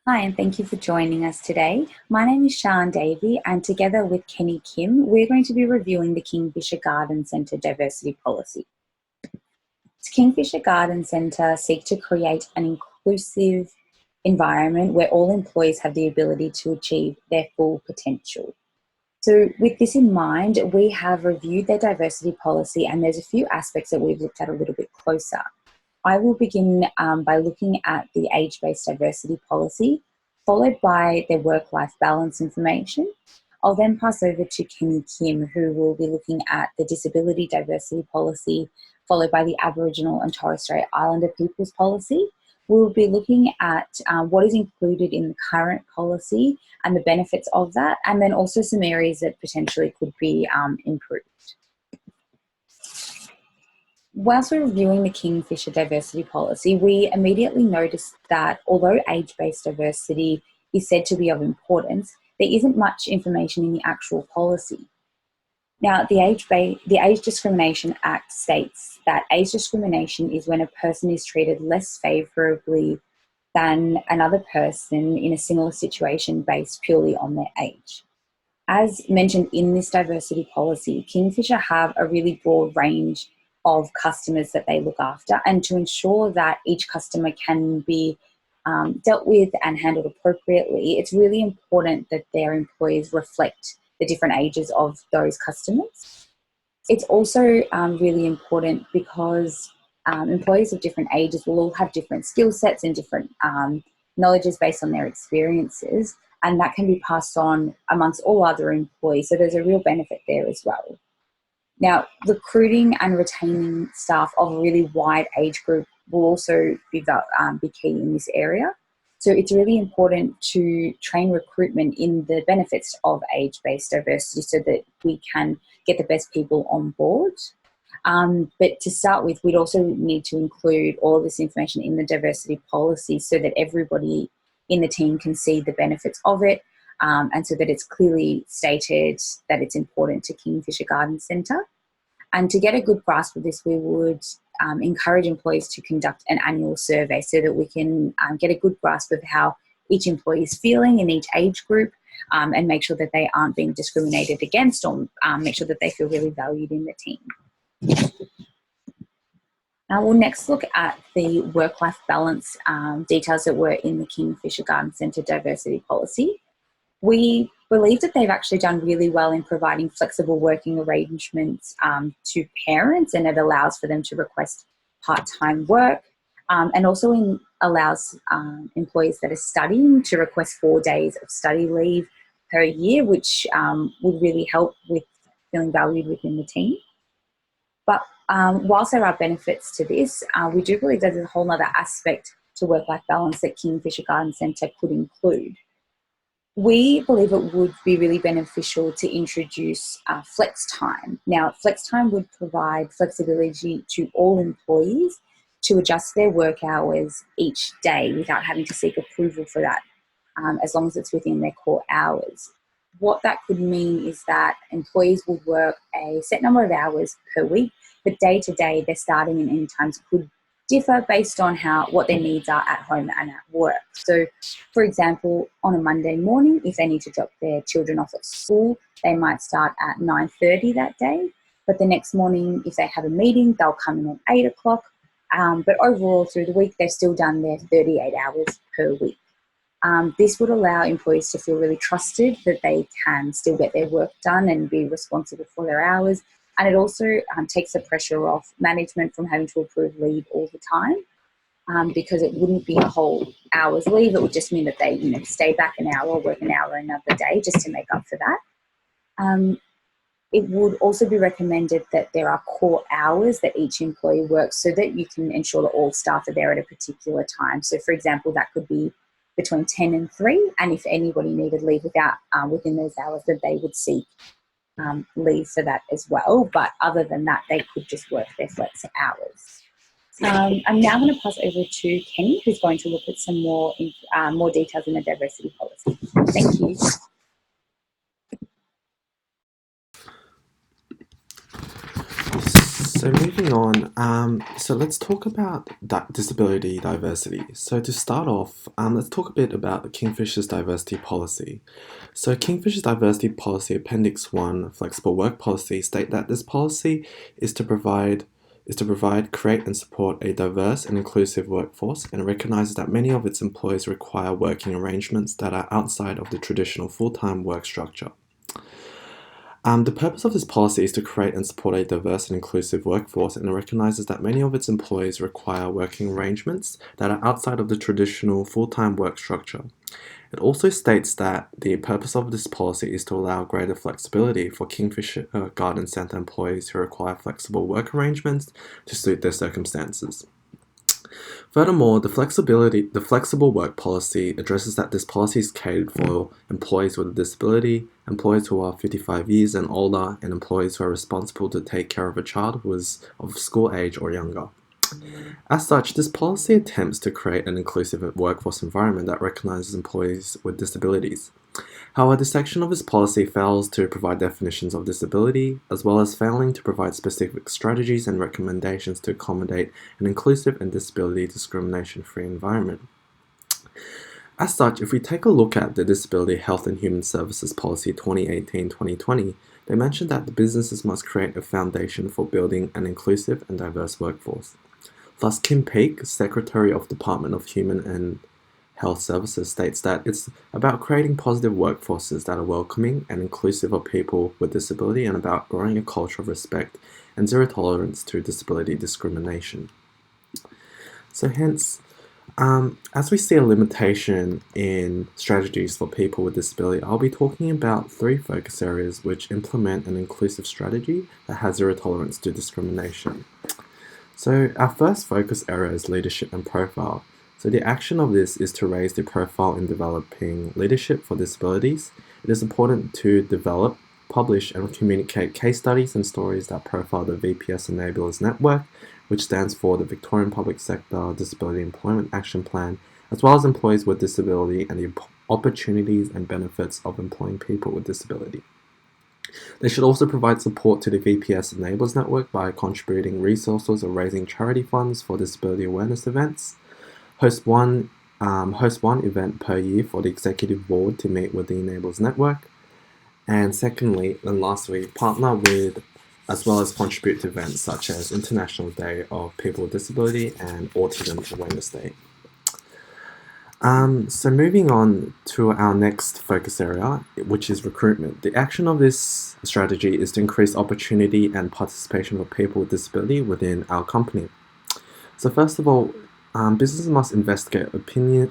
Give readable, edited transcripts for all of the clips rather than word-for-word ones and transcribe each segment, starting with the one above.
Hi, and thank you for joining us today. My name is Sian Davey, and together with Kenny Kim, we're going to be reviewing the Kingfisher Garden Centre diversity policy. Kingfisher Garden Centre seek to create an inclusive environment where all employees have the ability to achieve their full potential. So with this in mind, we have reviewed their diversity policy, and there's a few aspects that we've looked at a little bit closer. I will begin by looking at the age-based diversity policy, followed by their work-life balance information. I'll then pass over to Kenny Kim, who will be looking at the disability diversity policy, followed by the Aboriginal and Torres Strait Islander people's policy. We'll be looking at what is included in the current policy and the benefits of that, and then also some areas that potentially could be improved. Whilst we're reviewing the Kingfisher diversity policy, we immediately noticed that although age-based diversity is said to be of importance, there isn't much information in the actual policy. Now, the Age Discrimination Act states that age discrimination is when a person is treated less favourably than another person in a similar situation based purely on their age. As mentioned in this diversity policy, Kingfisher have a really broad range of customers that they look after, and to ensure that each customer can be dealt with and handled appropriately, it's really important that their employees reflect the different ages of those customers. It's also really important because employees of different ages will all have different skill sets and different knowledges based on their experiences, and that can be passed on amongst all other employees. So there's a real benefit there as well. Now, recruiting and retaining staff of a really wide age group will also be key in this area. So it's really important to train recruitment in the benefits of age-based diversity so that we can get the best people on board. But to start with, we'd also need to include all of this information in the diversity policy so that everybody in the team can see the benefits of it, and so that it's clearly stated that it's important to Kingfisher Garden Centre. And to get a good grasp of this, we would encourage employees to conduct an annual survey so that we can get a good grasp of how each employee is feeling in each age group, and make sure that they aren't being discriminated against, or make sure that they feel really valued in the team. Now we'll next look at the work-life balance details that were in the Kingfisher Garden Centre diversity policy. We believe that they've actually done really well in providing flexible working arrangements to parents, and it allows for them to request part-time work, and also allows employees that are studying to request 4 days of study leave per year, which would really help with feeling valued within the team. But whilst there are benefits to this, we do believe there's a whole other aspect to work-life balance that Kingfisher Garden Centre could include. We believe it would be really beneficial to introduce flex time. Now, flex time would provide flexibility to all employees to adjust their work hours each day without having to seek approval for that, as long as it's within their core hours. What that could mean is that employees will work a set number of hours per week, but day to day their starting and end times could differ based on what their needs are at home and at work. So, for example, on a Monday morning, if they need to drop their children off at school, they might start at 9:30 that day. But the next morning, if they have a meeting, they'll come in at 8 o'clock. But overall, through the week, they've still done their 38 hours per week. This would allow employees to feel really trusted that they can still get their work done and be responsible for their hours. And it also takes the pressure off management from having to approve leave all the time, because it wouldn't be a whole hour's leave. It would just mean that they stay back an hour, work an hour another day just to make up for that. It would also be recommended that there are core hours that each employee works so that you can ensure that all staff are there at a particular time. So, for example, that could be between 10 and 3, and if anybody needed leave within those hours, that they would seek leave for that as well. But other than that, they could just work their flex hours. I'm now going to pass over to Kenny, who's going to look at some more details in the diversity policy. Thank you. So moving on, so let's talk about disability diversity. So to start off, let's talk a bit about Kingfisher's diversity policy. So Kingfisher's diversity policy, Appendix 1, flexible work policy, state that this policy is to provide, create and support a diverse and inclusive workforce, and recognizes that many of its employees require working arrangements that are outside of the traditional full-time work structure. The purpose of this policy is to create and support a diverse and inclusive workforce, and it recognizes that many of its employees require working arrangements that are outside of the traditional full-time work structure. It also states that the purpose of this policy is to allow greater flexibility for Kingfisher Garden Centre employees who require flexible work arrangements to suit their circumstances. Furthermore, the flexible work policy addresses that this policy is catered for employees with a disability, employees who are 55 years and older, and employees who are responsible to take care of a child who is of school age or younger. As such, this policy attempts to create an inclusive workforce environment that recognizes employees with disabilities. However, this section of this policy fails to provide definitions of disability, as well as failing to provide specific strategies and recommendations to accommodate an inclusive and disability discrimination-free environment. As such, if we take a look at the Disability Health and Human Services Policy 2018-2020, they mention that the businesses must create a foundation for building an inclusive and diverse workforce. Thus, Kim Peake, Secretary of Department of Human and Health Services, states that it's about creating positive workforces that are welcoming and inclusive of people with disability, and about growing a culture of respect and zero tolerance to disability discrimination. So hence, as we see a limitation in strategies for people with disability, I'll be talking about 3 focus areas which implement an inclusive strategy that has zero tolerance to discrimination. So our first focus area is leadership and profile. So the action of this is to raise the profile in developing leadership for disabilities. It is important to develop, publish, and communicate case studies and stories that profile the VPS Enablers Network, which stands for the Victorian Public Sector Disability Employment Action Plan, as well as employees with disability and the opportunities and benefits of employing people with disability. They should also provide support to the VPS Enablers Network by contributing resources or raising charity funds for disability awareness events, host one event per year for the executive board to meet with the Enablers Network, and secondly and lastly, partner with as well as contribute to events such as International Day of People with Disability and Autism Awareness Day. So moving on to our next focus area, which is recruitment. The action of this strategy is to increase opportunity and participation for people with disability within our company. So first of all, businesses must investigate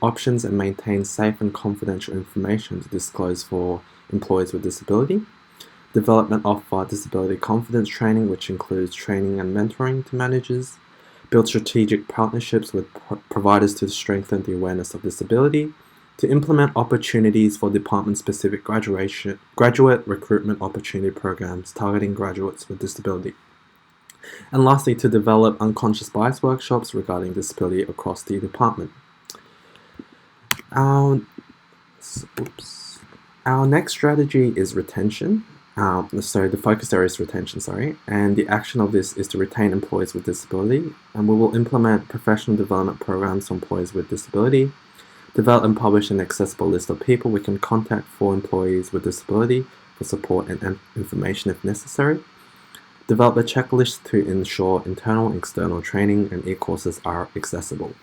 options and maintain safe and confidential information to disclose for employees with disability. Development of disability confidence training, which includes training and mentoring to managers. Build strategic partnerships with providers to strengthen the awareness of disability. To implement opportunities for department-specific graduate recruitment opportunity programs targeting graduates with disability. And lastly, to develop unconscious bias workshops regarding disability across the department. Our next strategy is retention. So the focus area is retention, and the action of this is to retain employees with disability, and we will implement professional development programs for employees with disability, develop and publish an accessible list of people we can contact for employees with disability for support and information if necessary, develop a checklist to ensure internal and external training and e-courses are accessible.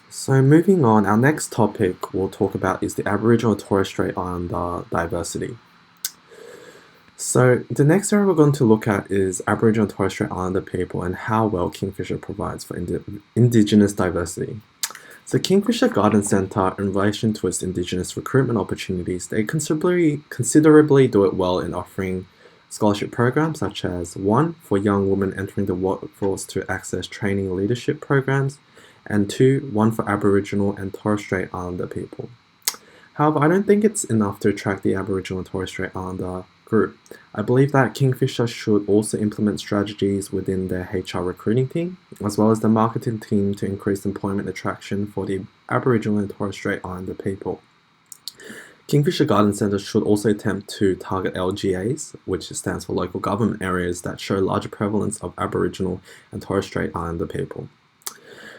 So moving on, our next topic we'll talk about is the Aboriginal and Torres Strait Islander diversity. So the next area we're going to look at is Aboriginal and Torres Strait Islander people and how well Kingfisher provides for Indigenous diversity. So Kingfisher Garden Centre, in relation to its Indigenous recruitment opportunities, they considerably do it well in offering scholarship programs such as 1, for young women entering the workforce to access training leadership programs, and 2, 1 for Aboriginal and Torres Strait Islander people. However, I don't think it's enough to attract the Aboriginal and Torres Strait Islander group. I believe that Kingfisher should also implement strategies within their HR recruiting team, as well as the marketing team, to increase employment attraction for the Aboriginal and Torres Strait Islander people. Kingfisher Garden Centre should also attempt to target LGAs, which stands for local government areas that show larger prevalence of Aboriginal and Torres Strait Islander people.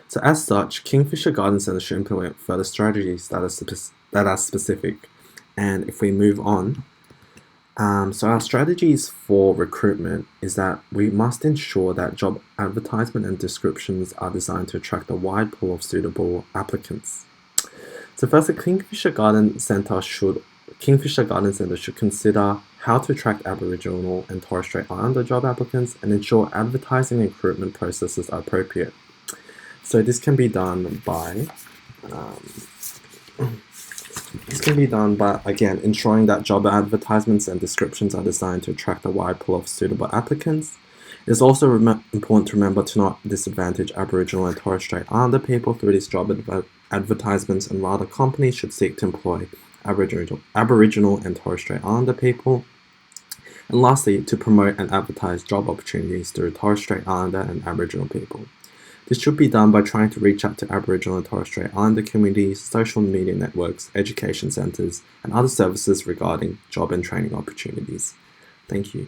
So as such, Kingfisher Garden Centre should implement further strategies that are specific. And if we move on, so our strategies for recruitment is that we must ensure that job advertisement and descriptions are designed to attract a wide pool of suitable applicants. So firstly, Kingfisher Garden Centre should consider how to attract Aboriginal and Torres Strait Islander job applicants and ensure advertising and recruitment processes are appropriate. So this can be done by again ensuring that job advertisements and descriptions are designed to attract a wide pool of suitable applicants. It's also important to remember to not disadvantage Aboriginal and Torres Strait Islander people through these job advertisements, and rather companies should seek to employ Aboriginal and Torres Strait Islander people. And lastly, to promote and advertise job opportunities through Torres Strait Islander and Aboriginal people. This should be done by trying to reach out to Aboriginal and Torres Strait Islander communities, social media networks, education centres, and other services regarding job and training opportunities. Thank you.